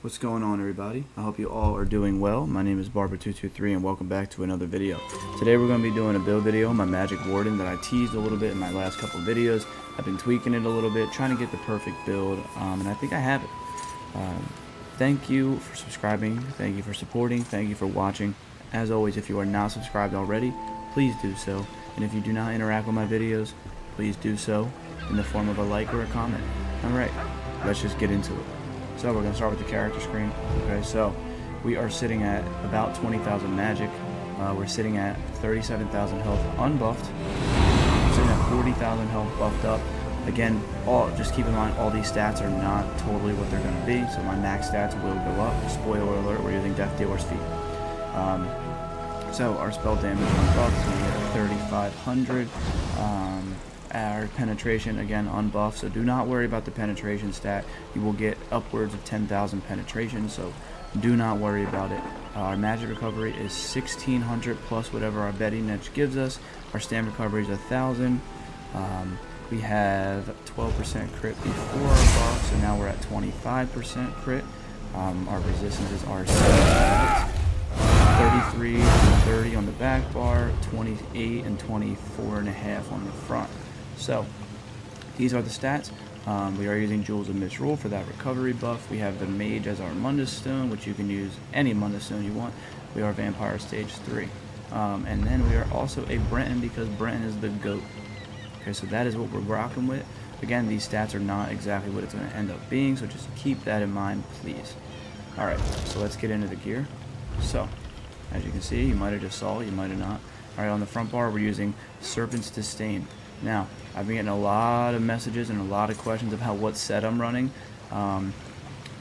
What's going on, everybody? I hope you all are doing well. My name is Barber223 and welcome back to another video. Today we're going to be doing a build video on my Magic Warden that I teased a little bit in my last couple videos. I've been tweaking it a little bit, trying to get the perfect build, and I think I have it. Thank you for subscribing, thank you for supporting, thank you for watching. As always, if you are not subscribed already, please do so. And if you do not interact with my videos, please do so in the form of a like or a comment. Alright, let's just get into it. So we're going to start with the character screen. Okay, so we are sitting at about 20,000 magic. We're sitting at 37,000 health unbuffed. We're sitting at 40,000 health buffed up. Again, just keep in mind all these stats are not totally what they're going to be. So my max stats will go up. Spoiler alert, we're using Death Dealer's Feet. So our spell damage unbuffed, so we get 3,500. Our penetration, again, unbuffed, so do not worry about the penetration stat. You will get upwards of 10,000 penetration, so do not worry about it. Our magic recovery is 1,600 plus whatever our Betty Netch gives us. Our stamina recovery is 1,000. We have 12% crit before our buff, so now we're at 25% crit. Our resistances are 33 and 30 on the back bar, 28 and 24.5 on the front. So these are the stats. We are using Jewels of Misrule for that recovery buff. We have the Mage as our Mundus Stone, which you can use any Mundus Stone you want. We are Vampire Stage 3. And then we are also a Breton because Breton is the GOAT. Okay, so that is what we're rocking with. Again, these stats are not exactly what it's going to end up being, so just keep that in mind, please. Alright, so let's get into the gear. So, as you can see, you might have just saw it, you might have not. Alright, on the front bar, we're using Serpent's Disdain. Now, I've been getting a lot of messages and a lot of questions about what set I'm running.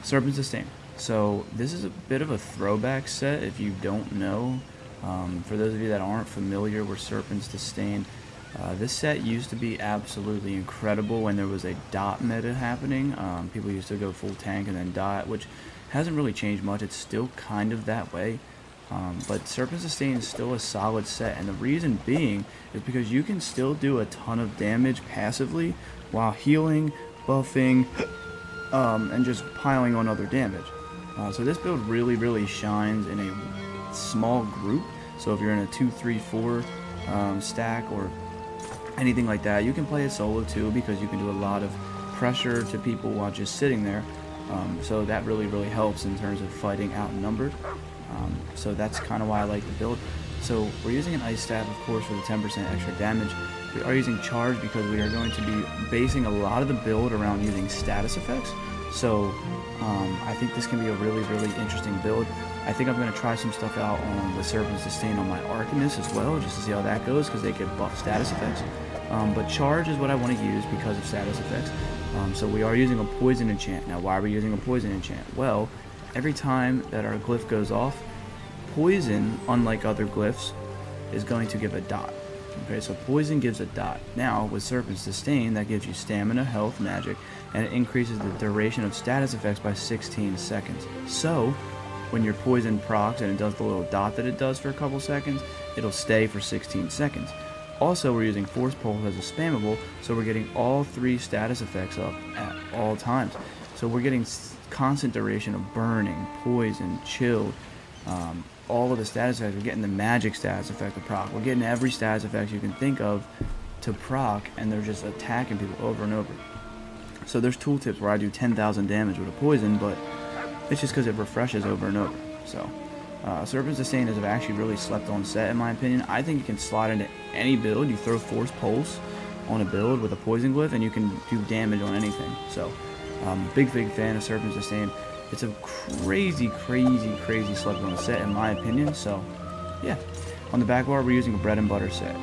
Serpent's Disdain. So this is a bit of a throwback set if you don't know. For those of you that aren't familiar with Serpent's Disdain, this set used to be absolutely incredible when there was a dot meta happening. People used to go full tank and then dot, which hasn't really changed much. It's still kind of that way. But Serpent's Disdain is still a solid set, and the reason being is because you can still do a ton of damage passively while healing, buffing, and just piling on other damage. So this build really shines in a small group. So if you're in a 2-3-4 stack or anything like that, you can play it solo too because you can do a lot of pressure to people while just sitting there. So that really helps in terms of fighting outnumbered. So that's kind of why I like the build. So we're using an Ice Staff, of course, for the 10% extra damage. We are using Charge because we are going to be basing a lot of the build around using status effects. So I think this can be a really interesting build. I think I'm going to try some stuff out on the Serpent's Disdain on my Arcanist as well, just to see how that goes, because they get buff status effects. But Charge is what I want to use because of status effects. So we are using a Poison enchant. Now, why are we using a Poison enchant? Well, every time that our glyph goes off, Poison, unlike other glyphs, is going to give a dot. Okay, so Poison gives a dot. Now, with Serpent's Disdain, that gives you stamina, health, magic, and it increases the duration of status effects by 16 seconds. So, when your Poison procs and it does the little dot that it does for a couple seconds, it'll stay for 16 seconds. Also, we're using Force Pulse as a spammable, so we're getting all 3 status effects up at all times. So we're getting constant duration of burning, poison, chilled, all of the status effects. We're getting the magic status effect to proc. We're getting every status effect you can think of to proc, and they're just attacking people over and over. So there's tooltips where I do 10,000 damage with a poison, but it's just because it refreshes over and over. So Serpent's Disdain is actually really slept on set in my opinion. I think you can slot into any build. You throw Force Pulse on a build with a poison glyph and you can do damage on anything. So big fan of Serpent's Disdain. It's a crazy slept on set in my opinion. So yeah, on the back bar we're using a bread and butter set.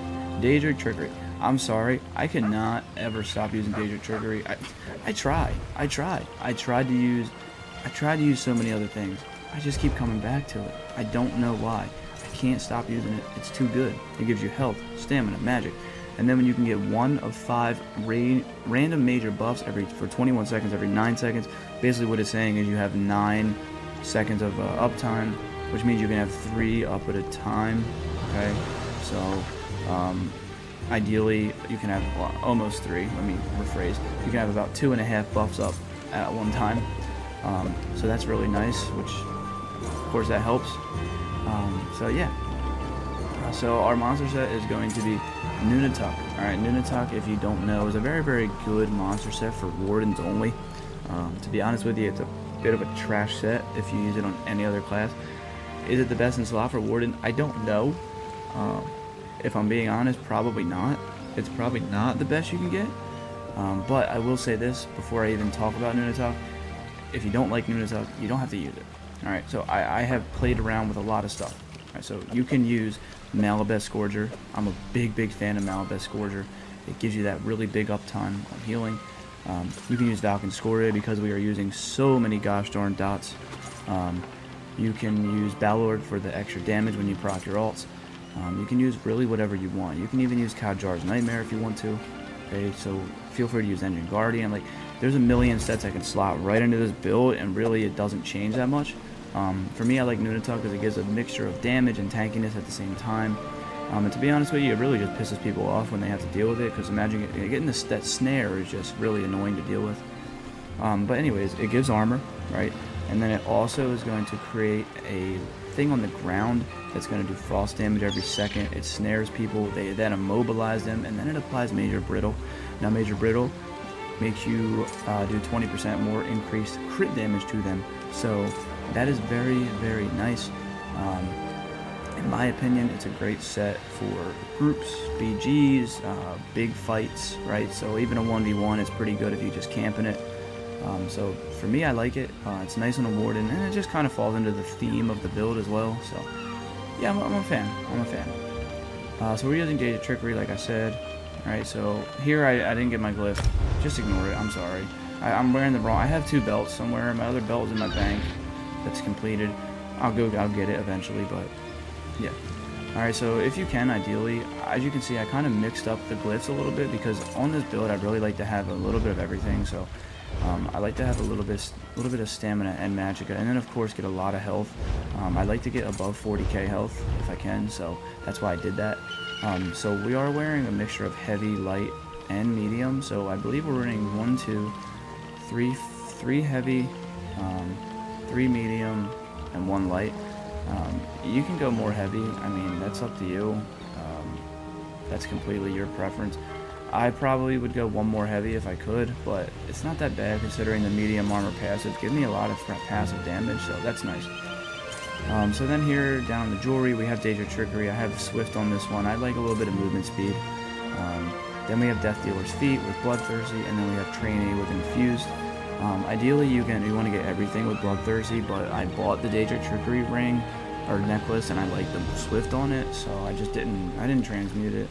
Daedric Trickery. I'm sorry, I cannot ever stop using Daedric Trickery. I tried to use so many other things. I just keep coming back to it. I don't know why. I can't stop using it. It's too good. It gives you health, stamina, magic. And then when you can get 1 of 5 random major buffs for 21 seconds, every 9 seconds, basically what it's saying is you have 9 seconds of uptime, which means you can have 3 up at a time. Okay, so ideally you can have almost 3. Let me rephrase. You can have about 2.5 buffs up at one time. So that's really nice, which of course that helps. So yeah. So our monster set is going to be Nunatak. Alright, Nunatak, if you don't know, is a very, very good monster set for Wardens only. To be honest with you, it's a bit of a trash set if you use it on any other class. Is it the best in slot for Warden? I don't know. If I'm being honest, probably not. It's probably not the best you can get. But I will say this before I even talk about Nunatak. If you don't like Nunatak, you don't have to use it. Alright, so I have played around with a lot of stuff. Alright, so you can use Malabeth Scourger. I'm a big fan of Malabeth Scourger. It gives you that really big uptime on healing. You can use Valken Scoria because we are using so many gosh darn dots. You can use Balord for the extra damage when you proc your alts. You can use really whatever you want. You can even use Kadjar's Nightmare if you want to. Okay, so feel free to use Engine Guardian. Like, there's a million sets I can slot right into this build, and really it doesn't change that much. For me, I like Nunatak because it gives a mixture of damage and tankiness at the same time. And to be honest with you, it really just pisses people off when they have to deal with it, because imagine getting that snare is just really annoying to deal with. But anyways, it gives armor, right? And then it also is going to create a thing on the ground that's going to do frost damage every second. It snares people, they then immobilize them, and then it applies Major Brittle. Now Major Brittle makes you do 20% more increased crit damage to them. So that is very, very nice. In my opinion, it's a great set for groups, BGs, big fights, right? So even a 1v1 is pretty good if you just camping it. So for me, I like it. It's nice on a Warden, and it just kind of falls into the theme of the build as well. So yeah, I'm a fan. I'm a fan. So we're using Jade of Trickery, like I said. Alright, so here I didn't get my glyph. Just ignore it. I'm sorry. I'm wearing the wrong. I have 2 belts somewhere. My other belt is in my bank. That's completed. I'll get it eventually, but yeah. Alright, so if you can, ideally, as you can see, I kind of mixed up the glyphs a little bit, because on this build, I'd really like to have a little bit of everything. So I like to have a little bit of stamina and magicka, and then of course get a lot of health. I like to get above 40k health if I can, so that's why I did that. So we are wearing a mixture of heavy, light, and medium. So I believe we're running 1, 2, 3 heavy, 3 medium, and 1 light. You can go more heavy. I mean, that's up to you. That's completely your preference. I probably would go 1 more heavy if I could, but it's not that bad considering the medium armor passive give me a lot of passive damage, so that's nice. So then here down in the jewelry we have Jade of Trickery. I have Swift on this one. I like a little bit of movement speed. Then we have Death Dealer's Feet with Bloodthirsty, and then we have Trainee with Infused. Ideally you want to get everything with Bloodthirsty, but I bought the Jade of Trickery ring or necklace and I like the Swift on it, so I didn't transmute it.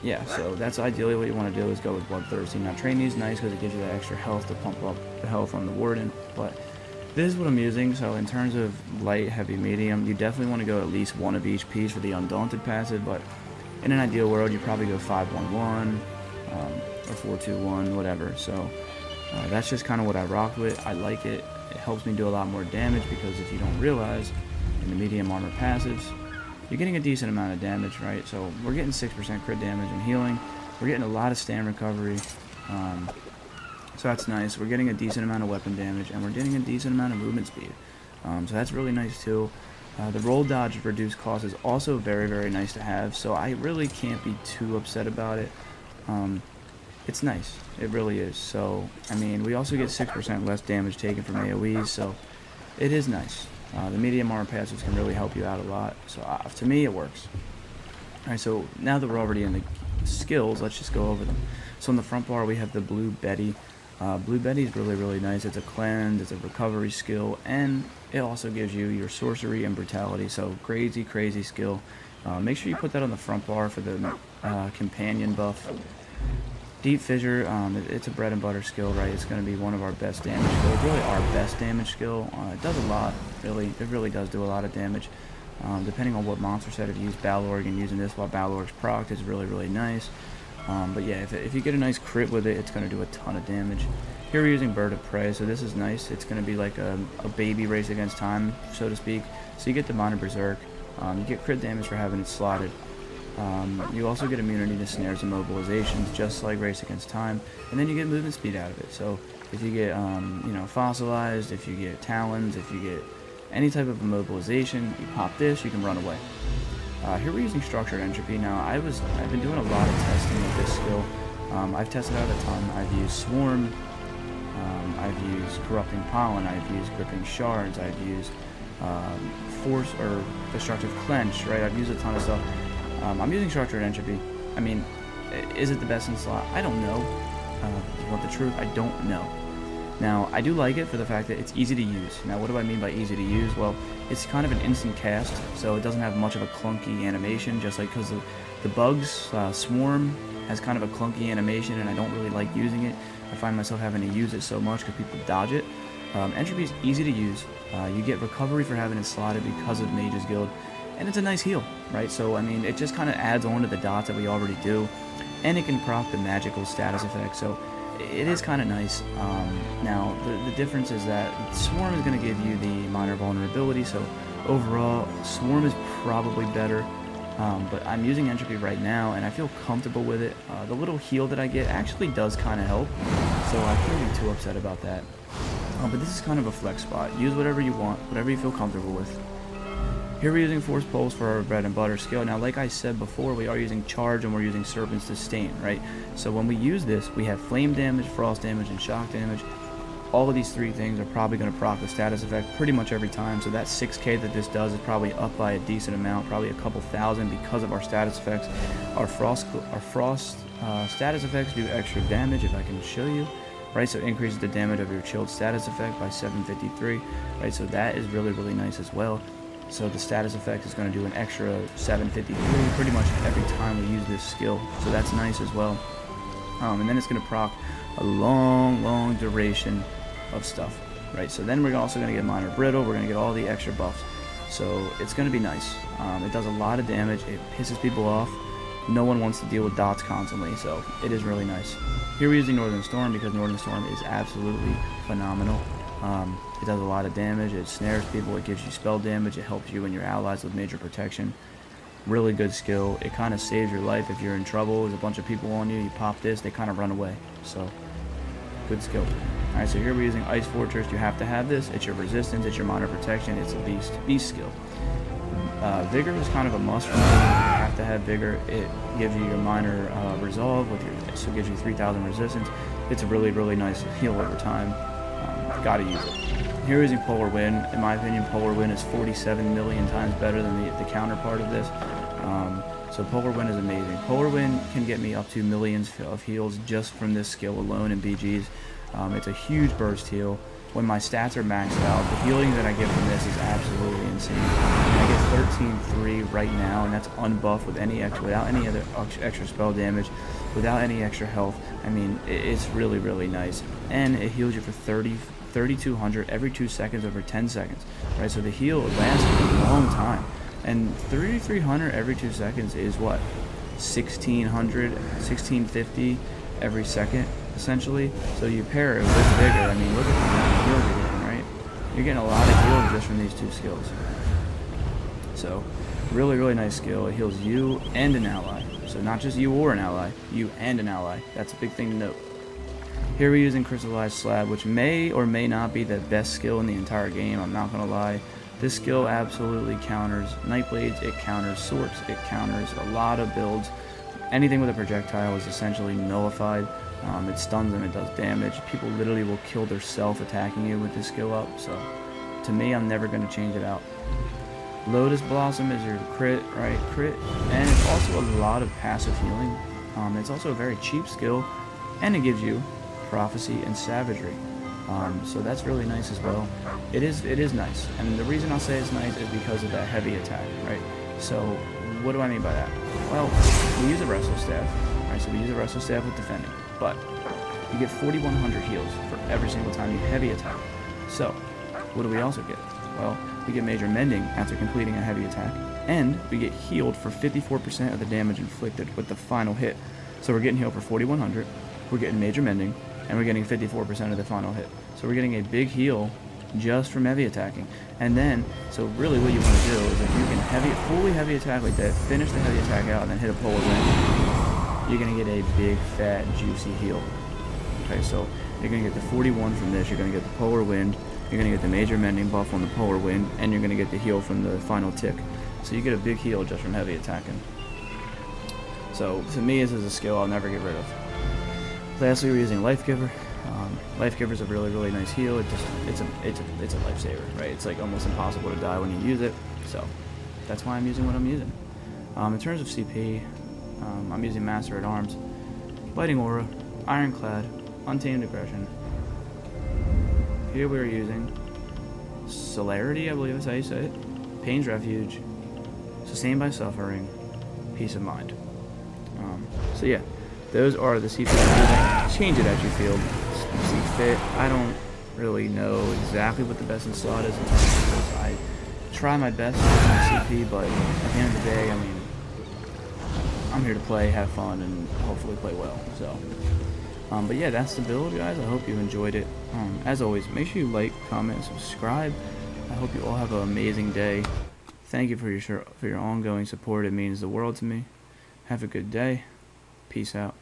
Yeah, so that's ideally what you want to do, is go with Bloodthirsty. Now Trainee's nice because it gives you that extra health to pump up the health on the Warden, but this is what I'm using. So in terms of light, heavy, medium, you definitely want to go at least 1 of each piece for the Undaunted passive, but in an ideal world you probably go 5-1-1 or 4-2-1, whatever. So that's just kind of what I rock with. I like it. It helps me do a lot more damage, because if you don't realize, in the medium armor passives, you're getting a decent amount of damage, right? So we're getting 6% crit damage and healing. We're getting a lot of stand recovery. So that's nice. We're getting a decent amount of weapon damage, and we're getting a decent amount of movement speed. So that's really nice too. The roll dodge reduced cost is also very, very nice to have. So I really can't be too upset about it. It's nice. It really is. So, I mean, we also get 6% less damage taken from AoEs, so it is nice. The medium armor passives can really help you out a lot, so to me it works. Alright, so now that we're already in the skills, let's just go over them. So on the front bar we have the Blue Betty. Blue Betty is really, really nice. It's a cleanse, it's a recovery skill, and it also gives you your sorcery and brutality, so crazy skill. Make sure you put that on the front bar for the companion buff. Deep Fissure, it's a bread and butter skill, right? It's going to be one of our best damage skills, really our best damage skill. It does a lot, really. It really does do a lot of damage. Depending on what monster set, if you use Balorg and using this while Balorg's procced, is really, really nice. But yeah, if you get a nice crit with it, it's going to do a ton of damage. Here we're using Bird of Prey, so this is nice. It's going to be like a baby race against time, so to speak. So you get Demonic Berserk. You get crit damage for having it slotted. You also get immunity to snares and mobilizations, just like Race Against Time, and then you get movement speed out of it. So If you get, you know, fossilized, if you get talons, if you get any type of immobilization, you pop this, you can run away. Here we're using structured entropy. Now, I've been doing a lot of testing with this skill. I've tested out a ton. I've used swarm, I've used corrupting pollen, I've used gripping shards, I've used force or destructive clench, right? I've used a ton of stuff. I'm using structured entropy. I mean, is it the best in slot? I don't know. You want the truth? I don't know. Now, I do like it for the fact that it's easy to use. Now, what do I mean by easy to use? Well, it's kind of an instant cast, so it doesn't have much of a clunky animation, just like because the bugs, Swarm, has kind of a clunky animation, and I don't really like using it. I find myself having to use it so much because people dodge it. Entropy is easy to use. You get recovery for having it slotted because of Mage's Guild, and it's a nice heal, right? So, I mean, it just kind of adds on to the dots that we already do, and it can proc the magical status effect, so it is kind of nice. Now, the difference is that Swarm is going to give you the minor vulnerability, so overall, Swarm is probably better, but I'm using Entropy right now, and I feel comfortable with it. The little heal that I get actually does kind of help, so I can't be too upset about that. But this is kind of a flex spot. Use whatever you want, whatever you feel comfortable with. Here we're using Force Pulse for our bread and butter skill. Now, like I said before, we are using Charge and we're using Serpent's Disdain, right? So when we use this, we have Flame damage, Frost damage, and Shock damage. All of these three things are probably going to proc the status effect pretty much every time. So that 6k that this does is probably up by a decent amount, probably a couple thousand because of our status effects. Our Frost status effects do extra damage, if I can show you. Right, so it increases the damage of your chilled status effect by 753, right, so that is really, really nice as well. So the status effect is going to do an extra 753 pretty much every time we use this skill, so that's nice as well. And then it's going to proc a long duration of stuff, right, so then we're also going to get minor brittle, we're going to get all the extra buffs, so it's going to be nice. It does a lot of damage, it pisses people off. No one wants to deal with dots constantly, so it is really nice. Here we're using Northern Storm because Northern Storm is absolutely phenomenal. It does a lot of damage, it snares people, it gives you spell damage, it helps you and your allies with major protection. Really good skill. It kind of saves your life if you're in trouble, there's a bunch of people on you, you pop this, they kind of run away. So, good skill. Alright, so here we're using Ice Fortress. You have to have this. It's your resistance, it's your minor protection, it's a beast skill. Vigor is kind of a must for me. You have to have Vigor. It gives you your minor resolve, so it gives you 3,000 resistance. It's a really, really nice heal over time. Gotta use it. Here we're using Polar Wind. In my opinion, Polar Wind is 47 million times better than the counterpart of this. So Polar Wind is amazing. Polar Wind can get me up to millions of heals just from this skill alone in BGs. It's a huge burst heal. When my stats are maxed out, the healing that I get from this is absolutely insane. I get 13-3 right now, and that's unbuffed with without any other extra spell damage, without any extra health. I mean, it's really, really nice. And it heals you for 3,200 every 2 seconds over 10 seconds, right? So the heal lasts a long time. And 3,300 every 2 seconds is what? 1,600, 1,650 every second, essentially. So you pair it with Vigor. I mean, look at the amount of heals you're getting, right? You're getting a lot of heals just from these two skills. So, really, really nice skill. It heals you and an ally. So not just you or an ally, you and an ally. That's a big thing to note. Here we're using Crystallized Slab, which may or may not be the best skill in the entire game, I'm not going to lie. This skill absolutely counters Nightblades, it counters Swords, it counters a lot of builds. Anything with a projectile is essentially nullified. It stuns them, it does damage. People literally will kill themselves attacking you with this skill up, so to me, I'm never going to change it out. Lotus Blossom is your crit, right? Crit, and it's also a lot of passive healing. It's also a very cheap skill, and it gives you Prophecy and Savagery. So that's really nice as well. It is nice, and the reason I'll say it's nice is because of that heavy attack, right? So what do I mean by that? Well, we use a Wrestle Staff, right? So we use a Wrestle Staff with defending, but you get 4,100 heals for every single time you heavy attack. So what do we also get? Well, we get Major Mending after completing a heavy attack, and we get healed for 54% of the damage inflicted with the final hit. So we're getting healed for 4,100, we're getting Major Mending, and we're getting 54% of the final hit. So we're getting a big heal just from heavy attacking. And then, so really what you want to do is if you can fully heavy attack like that, finish the heavy attack out, and then hit a Polar Wind, you're going to get a big, fat, juicy heal. Okay, so You're going to get the 41 from this. You're going to get the polar wind. You're going to get the major mending buff on the polar wind, and you're going to get the heal from the final tick. So you get a big heal just from heavy attacking. So to me, this is a skill I'll never get rid of. Lastly, we're using Life Giver. Life Giver is a really nice heal. It's a lifesaver, right? It's like almost impossible to die when you use it. So that's why I'm using what I'm using. In terms of CP, I'm using Master at Arms, Biting Aura, Ironclad, Untamed Aggression. Here we're using Celerity, I believe is how you say it, Pain's Refuge, Sustained by Suffering, Peace of Mind. So yeah, those are the CP. Change it as you feel see fit. I don't really know exactly what the best in slot is in terms of this. I try my best with my CP, but at the end of the day, I mean, I'm here to play, have fun, and hopefully play well. So, but yeah, that's the build, guys. I hope you enjoyed it. As always, make sure you like, comment, subscribe. I hope you all have an amazing day. Thank you for your ongoing support. It means the world to me. Have a good day. Peace out.